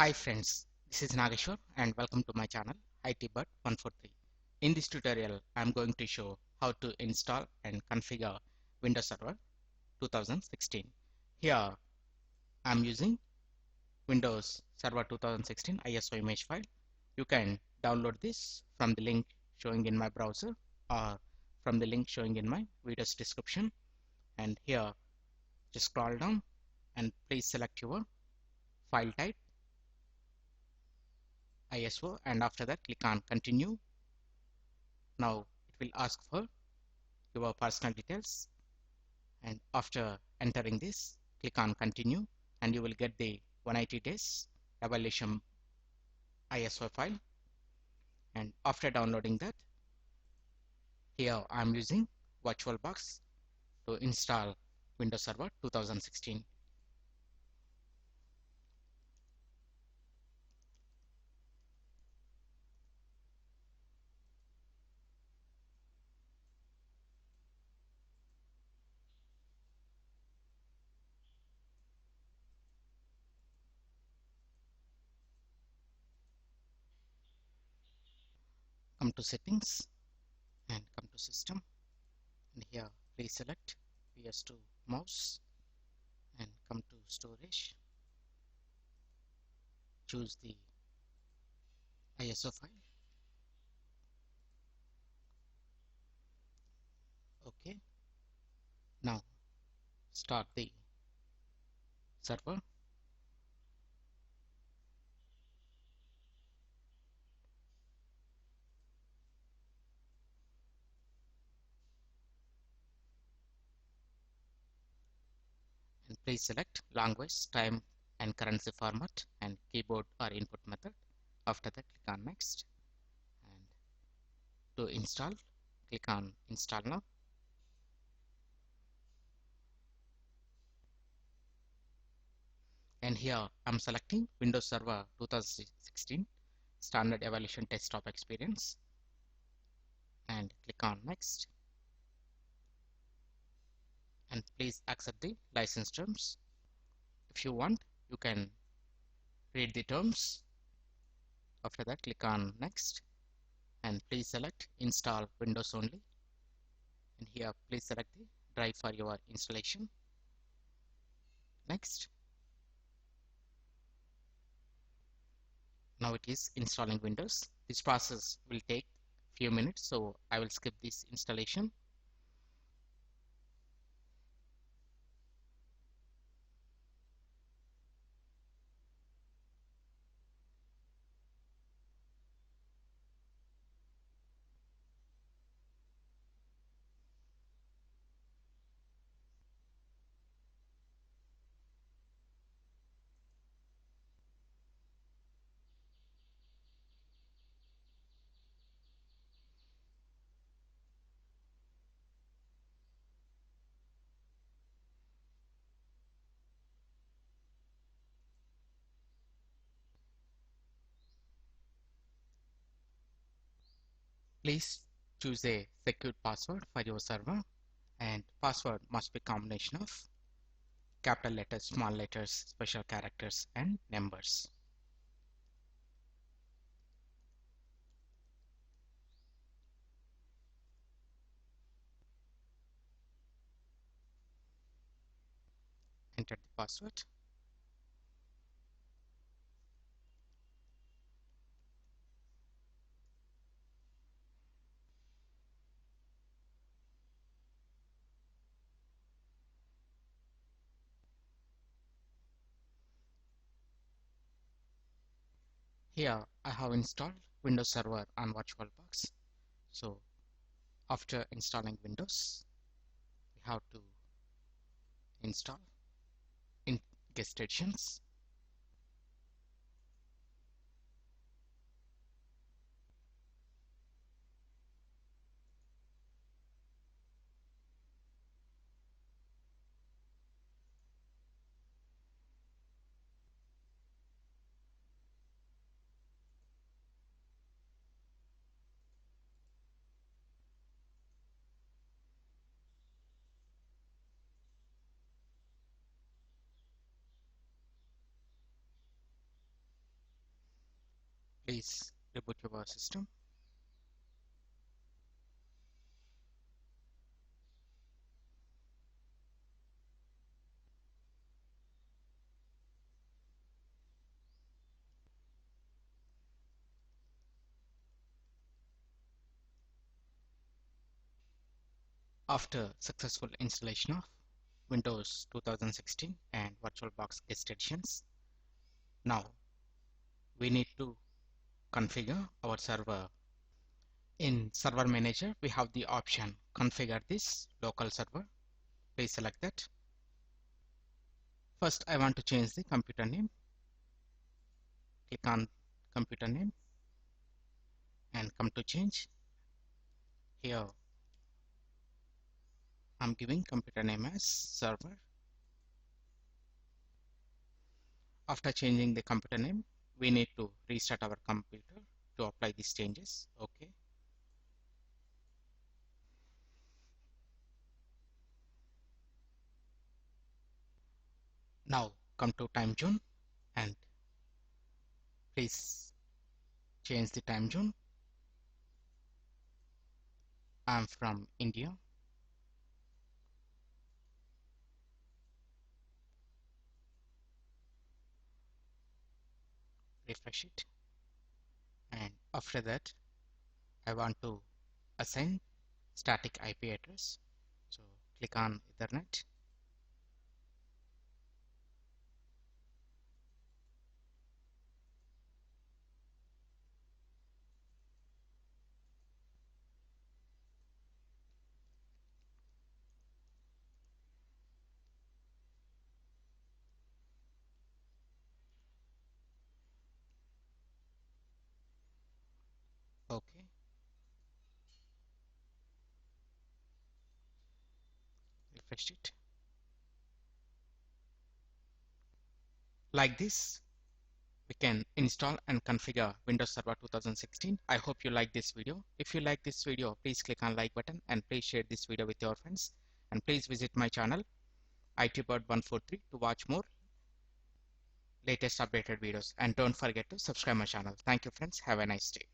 Hi friends, this is Nageshwar and welcome to my channel ITBird143. In this tutorial, I am going to show how to install and configure Windows Server 2016. Here I am using Windows Server 2016 ISO image file. You can download this from the link showing in my browser or from the link showing in my video's description. And here just scroll down and please select your file type ISO, and after that click on continue. Now it will ask for your personal details, and after entering this click on continue and you will get the 180 days evaluation ISO file. And after downloading that, here I am using virtualbox to install Windows Server 2016. Come to settings and come to system, and here please select PS2 mouse and come to storage, choose the ISO file. Okay, now start the server. And please select language, time and currency format and keyboard or input method. After that click on next, and to install click on install now. And here I'm selecting Windows Server 2016 standard evaluation desktop experience and click on next, and please accept the license terms. If you want, you can read the terms. After that click on next and please select install Windows only, and here please select the drive for your installation. Next. Now it is installing Windows. This process will take few minutes, so I will skip this installation. Please choose a secure password for your server, and password must be combination of capital letters, small letters, special characters and numbers. Enter the password. Here I have installed Windows Server on VirtualBox. So after installing Windows, we have to install in guest editions. reboot your system. After successful installation of Windows 2016 and VirtualBox guest editions, now we need to configure our server. In Server Manager, we have the option configure this local server. Please select that. First, I want to change the computer name. Click on computer name and come to change. Here, I'm giving computer name as server. After changing the computer name, we need to restart our computer to apply these changes. Okay. Now come to time zone and please change the time zone. I'm from India. Refresh it. And after that, I want to assign static IP address. So click on Ethernet. Okay. Refresh it. Like this, we can install and configure Windows Server 2016. I hope you like this video. If you like this video, please click on like button and please share this video with your friends. And please visit my channel ITbird143 to watch more latest updated videos. And don't forget to subscribe my channel. Thank you friends. Have a nice day.